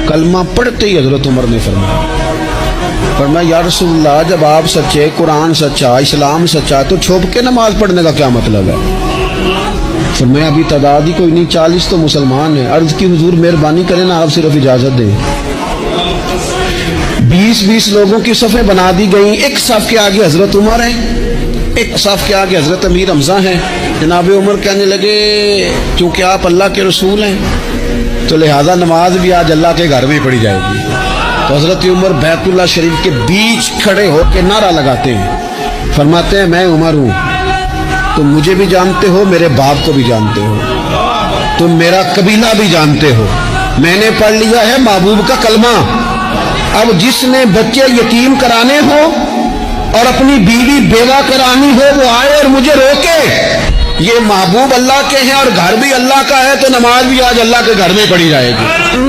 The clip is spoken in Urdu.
کلمہ پڑھتے ہی حضرت عمر نے فرمایا یا رسول اللہ جب آپ سچے، قرآن سچا، اسلام سچا، تو چھپ کے نماز پڑھنے کا کیا مطلب ہے؟ فرمایا ابھی تعداد ہی کوئی نہیں، 40 تو مسلمان ہیں۔ عرض کی حضور مہربانی کریں نا، آپ صرف اجازت دیں۔ 20 لوگوں کی صفیں بنا دی گئیں، ایک صف کے آگے حضرت عمر ہیں، ایک صف کے آگے حضرت امیر حمزہ ہیں۔ جناب عمر کہنے لگے چونکہ آپ اللہ کے رسول ہیں تو لہٰذا نماز بھی آج اللہ کے گھر میں پڑھی جائے گی۔ تو حضرت عمر بیت اللہ شریف کے بیچ کھڑے ہو کے نعرہ لگاتے ہیں، فرماتے ہیں میں عمر ہوں، تم مجھے بھی جانتے ہو، میرے باپ کو بھی جانتے ہو، تم میرا قبیلہ بھی جانتے ہو، میں نے پڑھ لیا ہے محبوب کا کلمہ۔ اب جس نے بچے یتیم کرانے ہو اور اپنی بیوی بیوہ کرانی ہو وہ آئے اور مجھے روکے۔ یہ محبوب اللہ کے ہیں اور گھر بھی اللہ کا ہے، تو نماز بھی آج اللہ کے گھر میں پڑھی جائے گی۔